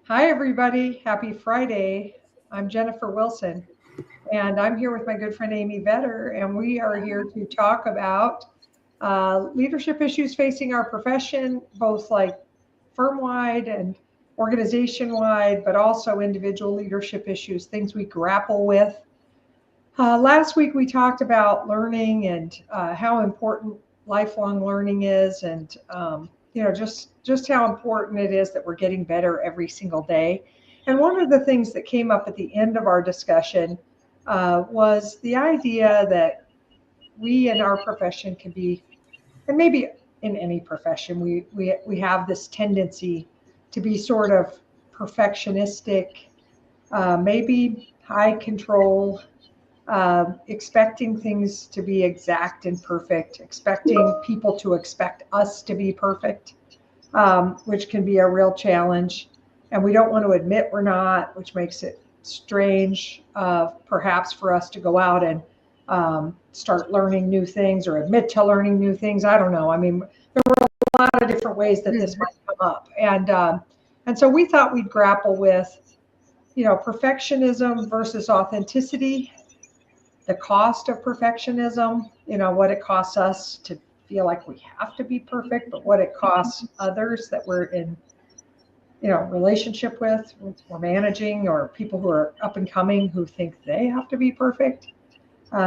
Hi, everybody. Happy Friday. I'm Jennifer Wilson, and I'm here with my good friend Amy Vetter, and we are here to talk about leadership issues facing our profession, both like firm wide and organization wide, but also individual leadership issues, things we grapple with. Last week, we talked about learning and how important lifelong learning is, and just how important it is that we're getting better every single day. And one of the things that came up at the end of our discussion was the idea that we in our profession can be, and maybe in any profession, we have this tendency to be sort of perfectionistic, maybe high control, expecting things to be exact and perfect, expecting people to expect us to be perfect, which can be a real challenge. And we don't want to admit we're not, which makes it strange, perhaps, for us to go out and start learning new things or admit to learning new things. I don't know. I mean, there were a lot of different ways that this might come up. And so we thought we'd grapple with, perfectionism versus authenticity, the cost of perfectionism, what it costs us to feel like we have to be perfect, but what it costs others that we're in, relationship with, or managing, or people who are up and coming who think they have to be perfect.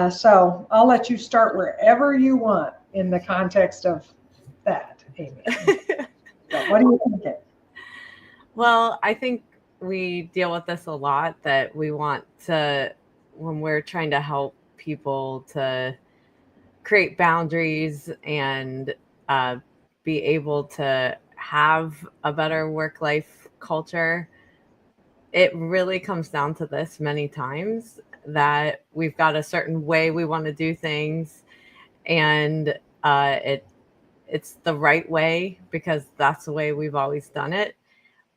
So I'll let you start wherever you want in the context of that, Amy. So what do you think? Well, I think we deal with this a lot that we want to, when we're trying to help people to create boundaries and be able to have a better work life culture, it really comes down to this many times that we've got a certain way we want to do things, and it's the right way because that's the way we've always done it.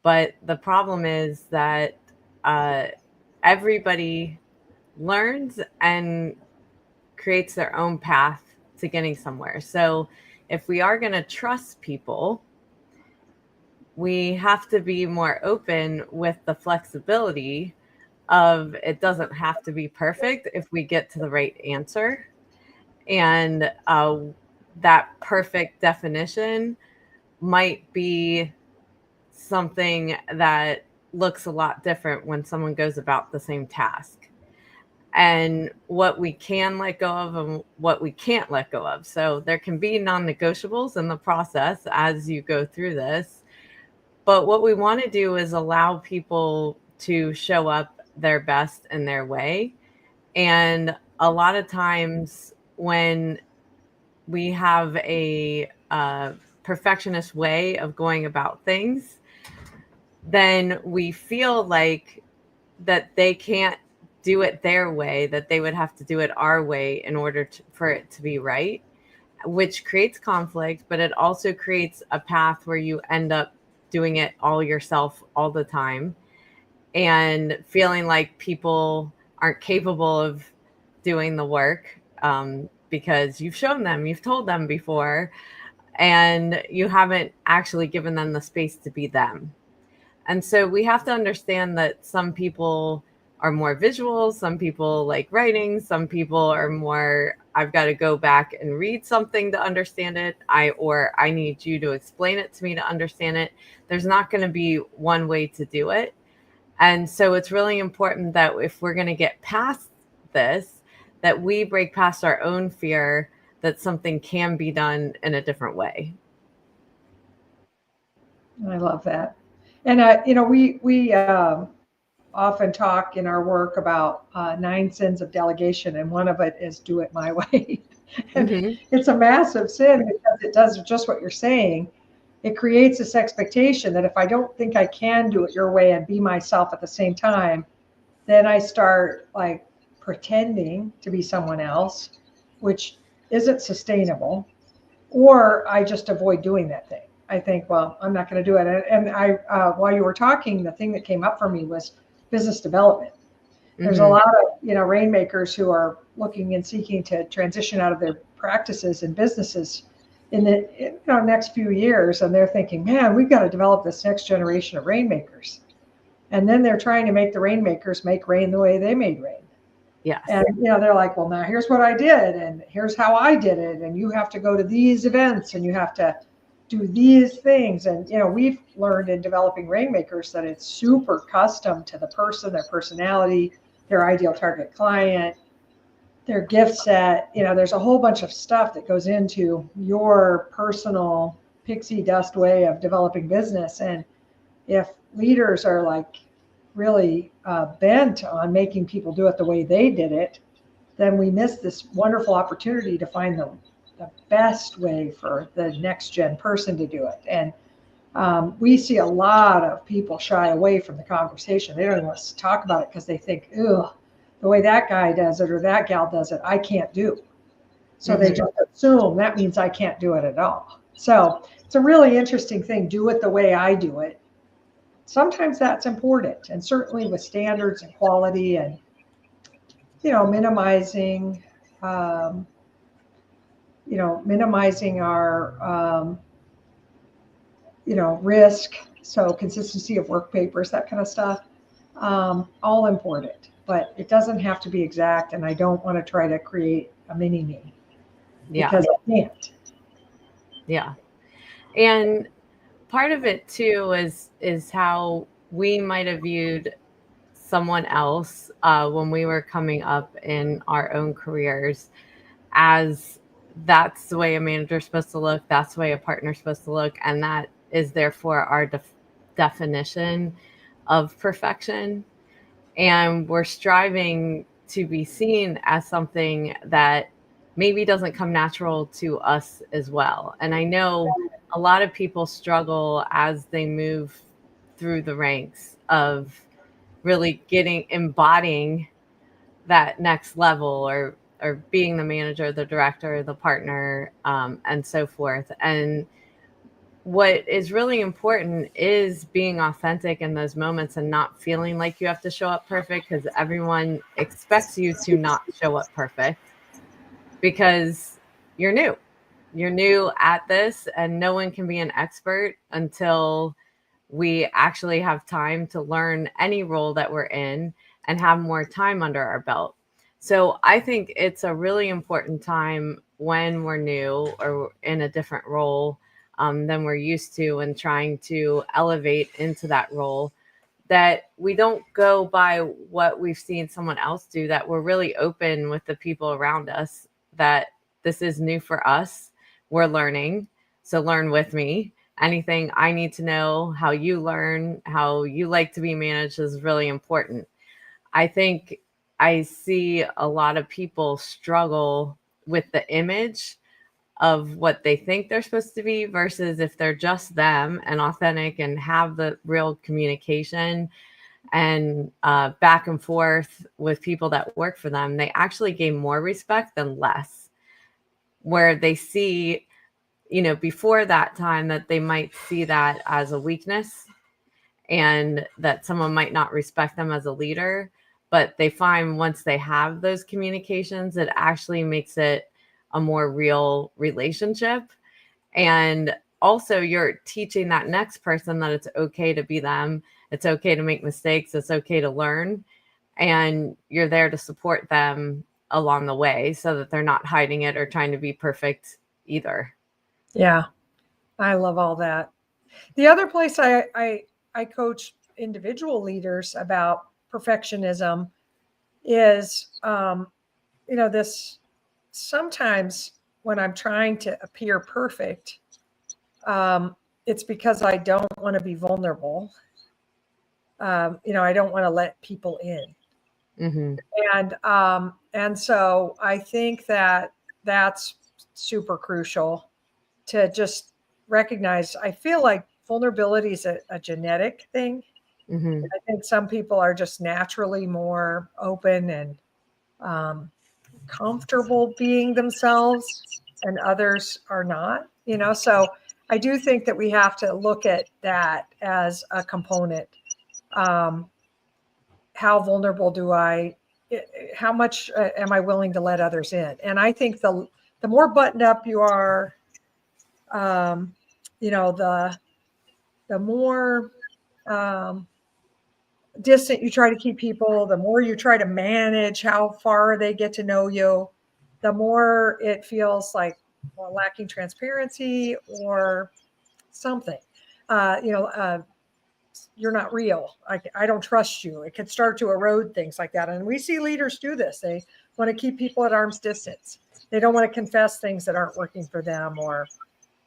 But the problem is that uh, everybody learns and creates their own path to getting somewhere. So if we are going to trust people, we have to be more open with the flexibility of it doesn't have to be perfect if we get to the right answer. And that perfect definition might be something that looks a lot different when someone goes about the same task, and what we can let go of and what we can't let go of. So there can be non-negotiables in the process as you go through this. But what we want to do is allow people to show up their best in their way. And a lot of times when we have a perfectionist way of going about things, then we feel like that they can't do it their way, that they would have to do it our way in order for it to be right, which creates conflict, but it also creates a path where you end up doing it all yourself all the time and feeling like people aren't capable of doing the work, because you've shown them, you've told them before, and you haven't actually given them the space to be them. And so we have to understand that some people are more visual, some people like writing, some people are more, I've got to go back and read something to understand it. I need you to explain it to me to understand it. There's not going to be one way to do it. And so it's really important that if we're going to get past this, that we break past our own fear that something can be done in a different way. I love that. And we often talk in our work about 9 sins of delegation, and one of it is do it my way. And Mm-hmm. it's a massive sin because it does just what you're saying. It creates this expectation that if I don't think I can do it your way and be myself at the same time, then I start like pretending to be someone else, which isn't sustainable, or I just avoid doing that thing. I think, well, I'm not going to do it. While you were talking, the thing that came up for me was business development. There's a Mm-hmm. lot of rainmakers who are looking and seeking to transition out of their practices and businesses in the next few years, and they're thinking, man, we've got to develop this next generation of rainmakers. And then they're trying to make the rainmakers make rain the way they made rain. Yes. And, they're like, well, now here's what I did, and here's how I did it. And you have to go to these events, and you have to do these things. And, we've learned in developing rainmakers that it's super custom to the person, their personality, their ideal target client, their gift set. There's a whole bunch of stuff that goes into your personal pixie dust way of developing business. And if leaders are like really bent on making people do it the way they did it, then we miss this wonderful opportunity to find the best way for the next gen person to do it. And we see a lot of people shy away from the conversation. They don't even want to talk about it because they think, ugh, the way that guy does it or that gal does it, I can't do. So they just assume that means I can't do it at all. So it's a really interesting thing. Do it the way I do it. Sometimes that's important, and certainly with standards and quality and, minimizing our, risk. So consistency of work papers, that kind of stuff, all important, but it doesn't have to be exact. And I don't want to try to create a mini me because I can't. Yeah. And part of it too is how we might have viewed someone else when we were coming up in our own careers, as that's the way a manager's supposed to look, that's the way a partner's supposed to look, and that is therefore our definition of perfection. And we're striving to be seen as something that maybe doesn't come natural to us as well. And I know a lot of people struggle as they move through the ranks of really embodying that next level, or being the manager, the director, the partner, and so forth. And what is really important is being authentic in those moments and not feeling like you have to show up perfect, because everyone expects you to not show up perfect because you're new at this, and no one can be an expert until we actually have time to learn any role that we're in and have more time under our belt. So I think it's a really important time when we're new or in a different role than we're used to, and trying to elevate into that role, that we don't go by what we've seen someone else do, that we're really open with the people around us, that this is new for us. We're learning. So learn with me. Anything I need to know, how you learn, how you like to be managed is really important. I think I see a lot of people struggle with the image of what they think they're supposed to be versus if they're just them and authentic and have the real communication and back and forth with people that work for them, they actually gain more respect than less. Where they see, before that time, that they might see that as a weakness and that someone might not respect them as a leader. But they find once they have those communications, it actually makes it a more real relationship. And also you're teaching that next person that it's okay to be them. It's okay to make mistakes. It's okay to learn. And you're there to support them along the way so that they're not hiding it or trying to be perfect either. Yeah, I love all that. The other place I coach individual leaders about perfectionism is, this sometimes when I'm trying to appear perfect, it's because I don't want to be vulnerable. I don't want to let people in. Mm-hmm. And so I think that that's super crucial to just recognize. I feel like vulnerability is a genetic thing. Mm-hmm. I think some people are just naturally more open and comfortable being themselves, and others are not, so I do think that we have to look at that as a component. How vulnerable how much am I willing to let others in? And I think the more buttoned up you are, the more distant you try to keep people, the more you try to manage how far they get to know you, the more it feels like lacking transparency or something. You're not real. I don't trust you. It can start to erode things like that. And we see leaders do this. They want to keep people at arm's distance. They don't want to confess things that aren't working for them, or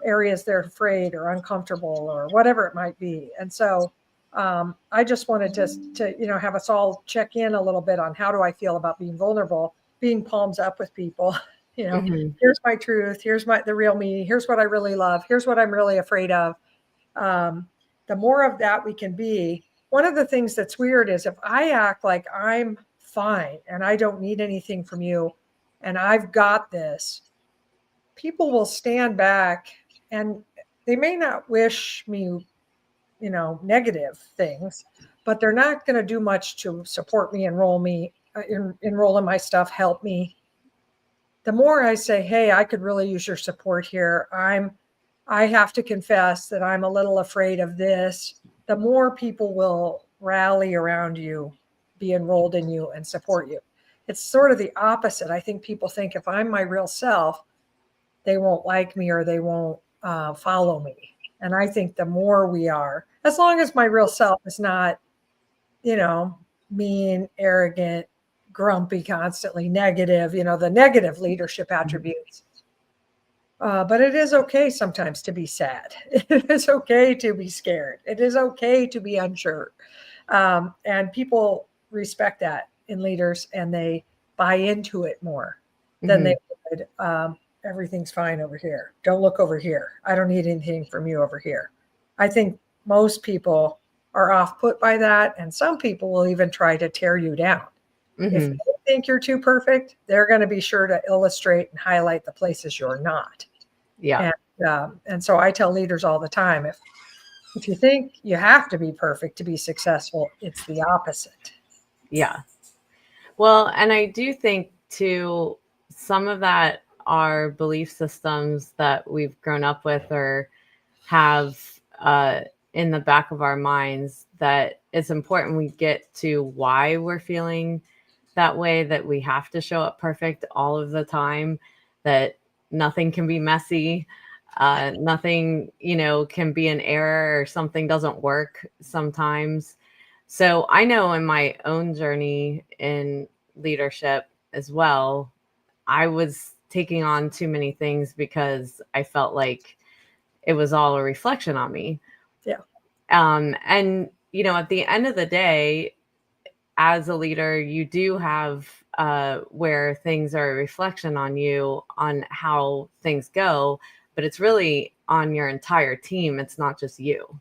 areas they're afraid or uncomfortable or whatever it might be. And so I just wanted to have us all check in a little bit on how do I feel about being vulnerable, being palms up with people. Here's my truth. Here's the real me. Here's what I really love. Here's what I'm really afraid of. The more of that we can be. One of the things that's weird is if I act like I'm fine and I don't need anything from you and I've got this, people will stand back and they may not wish me, negative things, but they're not going to do much to support me, enroll in my stuff, help me. The more I say, hey, I could really use your support here, I have to confess that I'm a little afraid of this, the more people will rally around you, be enrolled in you, and support you. It's sort of the opposite. I think people think if I'm my real self, they won't like me or they won't follow me. And I think the more we are, as long as my real self is not, mean, arrogant, grumpy, constantly negative, the negative leadership attributes. But it is okay sometimes to be sad. It is okay to be scared. It is okay to be unsure. And people respect that in leaders, and they buy into it more than they would. Everything's fine over here. Don't look over here. I don't need anything from you over here. I think most people are off put by that. And some people will even try to tear you down. If they think you're too perfect, they're going to be sure to illustrate and highlight the places you're not. Yeah. And so I tell leaders all the time, if you think you have to be perfect to be successful, it's the opposite. Yeah. Well, and I do think too, some of that are belief systems that we've grown up with or have in the back of our minds, that it's important we get to why we're feeling that way, that we have to show up perfect all of the time, that nothing can be messy, nothing, can be an error or something doesn't work sometimes. So I know in my own journey in leadership as well, I was taking on too many things because I felt like it was all a reflection on me. Yeah. And, at the end of the day, as a leader, you do have where things are a reflection on you, on how things go, but it's really on your entire team. It's not just you.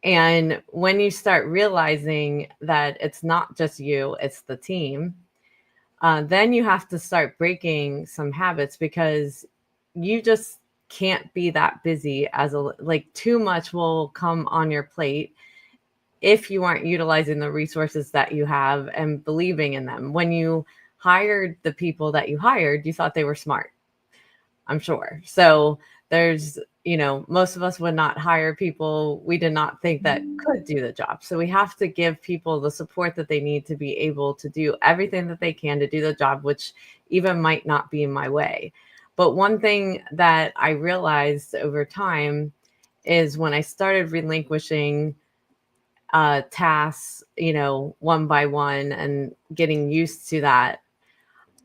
And when you start realizing that it's not just you, it's the team, then you have to start breaking some habits, because you just can't be that busy too much will come on your plate if you aren't utilizing the resources that you have and believing in them. When you hired the people that you hired, you thought they were smart, I'm sure. So there's, most of us would not hire people we did not think that could do the job. So we have to give people the support that they need to be able to do everything that they can to do the job, which even might not be in my way. But one thing that I realized over time is when I started relinquishing tasks, one by one, and getting used to that,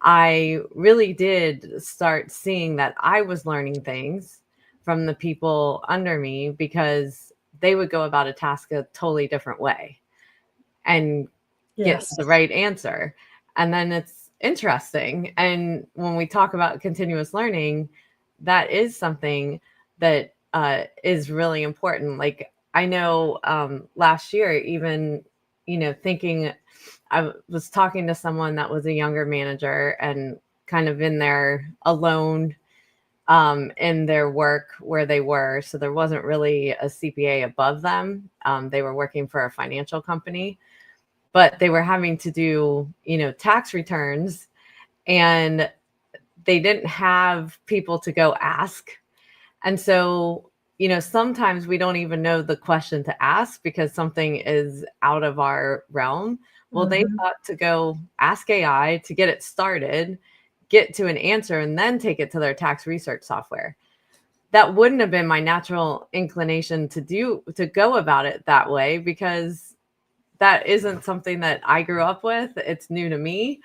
I really did start seeing that I was learning things from the people under me, because they would go about a task a totally different way and get the right answer. And then it's interesting. And when we talk about continuous learning, that is something that is really important. Like, I know last year, even, thinking, I was talking to someone that was a younger manager and kind of in there alone in their work where they were. So there wasn't really a CPA above them. They were working for a financial company, but they were having to do, tax returns, and they didn't have people to go ask. And so sometimes we don't even know the question to ask because something is out of our realm. Well, they Mhm. thought to go ask AI to get it started, get to an answer, and then take it to their tax research software. That wouldn't have been my natural inclination to go about it that way, because that isn't something that I grew up with. It's new to me,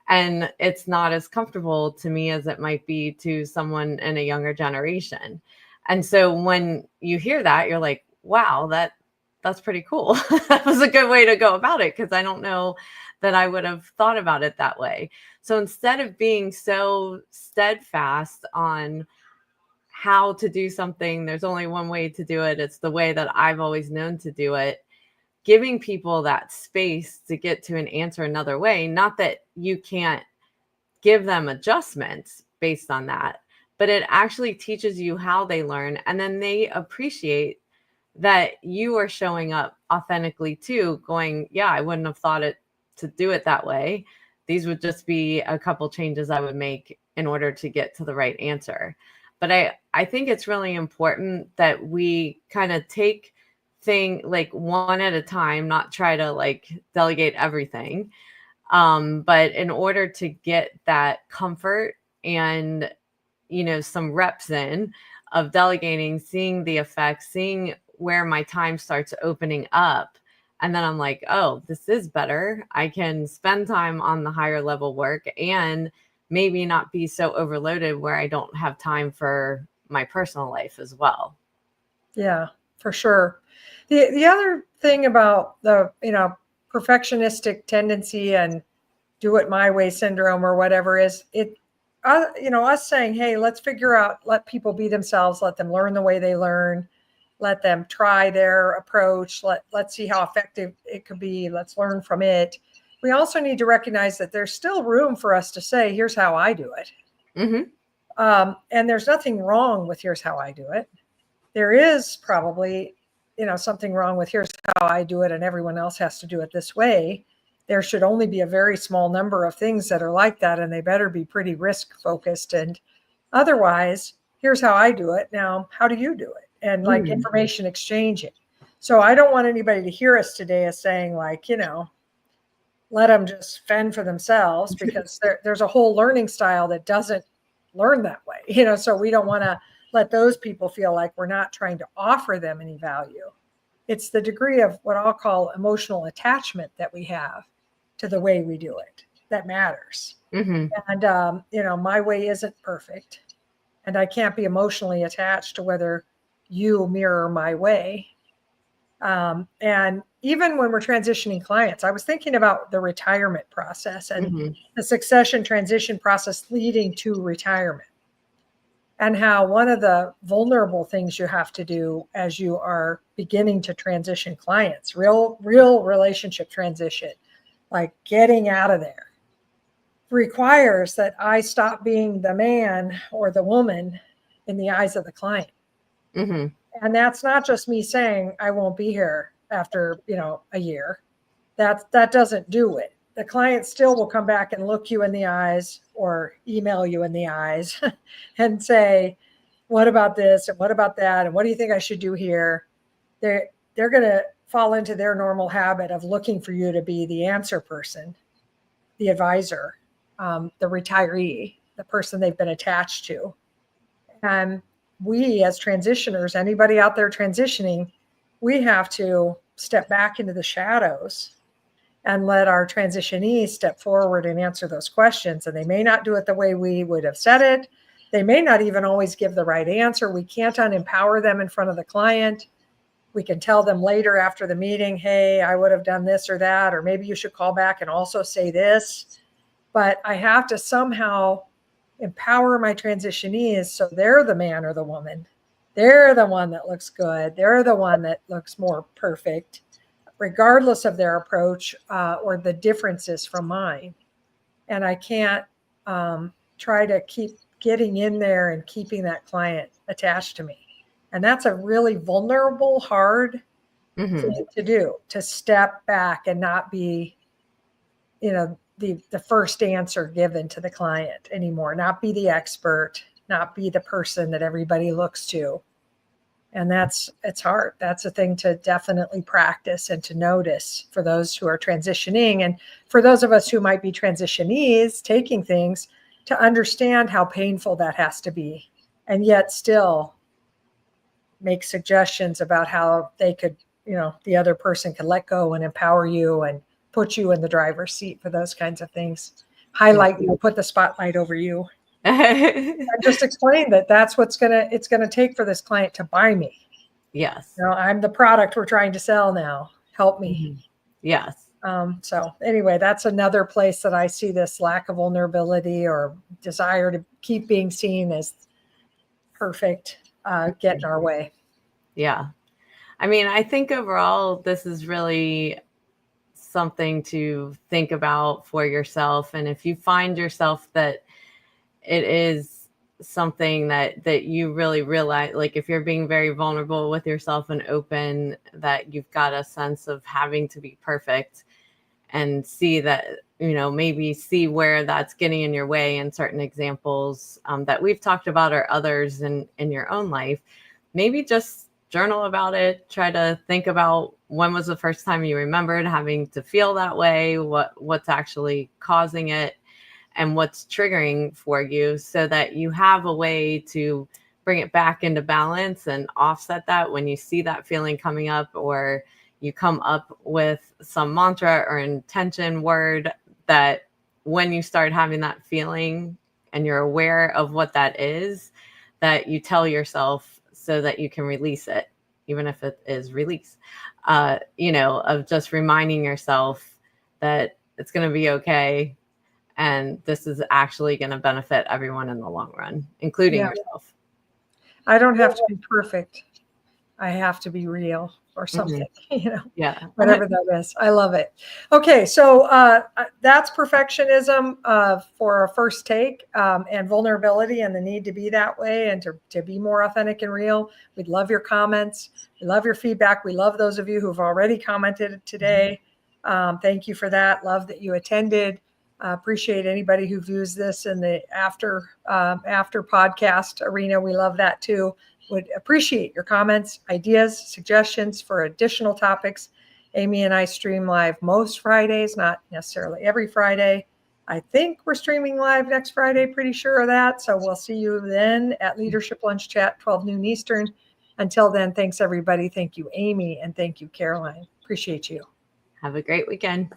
and it's not as comfortable to me as it might be to someone in a younger generation. And so when you hear that, you're like, wow, that's pretty cool. That was a good way to go about it, because I don't know that I would have thought about it that way. So instead of being so steadfast on how to do something, there's only one way to do it, it's the way that I've always known to do it, giving people that space to get to an answer another way. Not that you can't give them adjustments based on that, but it actually teaches you how they learn. And then they appreciate that you are showing up authentically too, going, yeah, I wouldn't have thought it to do it that way. These would just be a couple changes I would make in order to get to the right answer. But I think it's really important that we kind of take thing like one at a time, not try to like delegate everything. But in order to get that comfort and, some reps in of delegating, seeing the effects, seeing where my time starts opening up. And then I'm like, oh, this is better. I can spend time on the higher level work and maybe not be so overloaded where I don't have time for my personal life as well. Yeah, for sure. The other thing about the, perfectionistic tendency and do it my way syndrome or whatever is us saying, hey, let's figure out, let people be themselves, let them learn the way they learn, let them try their approach, let's see how effective it could be, let's learn from it. We also need to recognize that there's still room for us to say, here's how I do it. Mm-hmm. And there's nothing wrong with here's how I do it. There is probably, something wrong with here's how I do it and everyone else has to do it this way. There should only be a very small number of things that are like that, and they better be pretty risk focused. And otherwise, here's how I do it. Now, how do you do it? And like information exchanging. So I don't want anybody to hear us today as saying like, let them just fend for themselves, because there's a whole learning style that doesn't learn that way. So we don't want to let those people feel like we're not trying to offer them any value. It's the degree of what I'll call emotional attachment that we have to the way we do it that matters. Mm-hmm. And, my way isn't perfect, and I can't be emotionally attached to whether you mirror my way. And even when we're transitioning clients, I was thinking about the retirement process and Mm-hmm. the succession transition process leading to retirement, and how one of the vulnerable things you have to do as you are beginning to transition clients, real relationship transition, like getting out of there, requires that I stop being the man or the woman in the eyes of the client. Mm-hmm. And that's not just me saying I won't be here after, a year. That doesn't do it. The client still will come back and look you in the eyes or email you in the eyes and say, what about this and what about that and what do you think I should do here? They're going to fall into their normal habit of looking for you to be the answer person, the advisor, the retiree, the person they've been attached to. And we as transitioners, anybody out there transitioning, we have to step back into the shadows and let our transitionees step forward and answer those questions. And they may not do it the way we would have said it. They may not even always give the right answer. We can't unempower them in front of the client. We can tell them later after the meeting, hey, I would have done this or that, or maybe you should call back and also say this. But I have to somehow empower my transitionees so they're the man or the woman. They're the one that looks good. They're the one that looks more perfect, regardless of their approach or the differences from mine. And I can't try to keep getting in there and keeping that client attached to me. And that's a really vulnerable, hard thing to do, to step back and not be, the first answer given to the client anymore, not be the expert, not be the person that everybody looks to. And it's hard. That's a thing to definitely practice and to notice for those who are transitioning. And for those of us who might be transitionees taking things, to understand how painful that has to be, and yet still make suggestions about how they could, the other person could let go and empower you and put you in the driver's seat for those kinds of things. Highlight you, put the spotlight over you. And just explain that that's what's it's gonna take for this client to buy me. Yes. I'm the product we're trying to sell now. Help me. Mm-hmm. Yes. So anyway, that's another place that I see this lack of vulnerability or desire to keep being seen as perfect get in our way. Yeah. I mean, I think overall, this is really something to think about for yourself. And if you find yourself that it is something that you really realize, like if you're being very vulnerable with yourself and open, that you've got a sense of having to be perfect, and see that, maybe see where that's getting in your way in certain examples that we've talked about or others in your own life, maybe just journal about it. Try to think about when was the first time you remembered having to feel that way, what's actually causing it, and what's triggering for you, so that you have a way to bring it back into balance and offset that when you see that feeling coming up, or you come up with some mantra or intention word that when you start having that feeling and you're aware of what that is, that you tell yourself so that you can release it, even if it is release, of just reminding yourself that it's going to be okay. And this is actually going to benefit everyone in the long run, including yourself. I don't have to be perfect. I have to be real or something, whatever that is. I love it. Okay. So that's perfectionism for our first take, and vulnerability and the need to be that way and to be more authentic and real. We'd love your comments. We love your feedback. We love those of you who've already commented today. Thank you for that. Love that you attended. Appreciate anybody who views this in the after podcast arena. We love that too. Would appreciate your comments, ideas, suggestions for additional topics. Amy and I stream live most Fridays, not necessarily every Friday. I think we're streaming live next Friday, pretty sure of that. So we'll see you then at Leadership Lunch Chat, 12 noon Eastern. Until then, thanks everybody. Thank you, Amy, and thank you, Caroline. Appreciate you. Have a great weekend.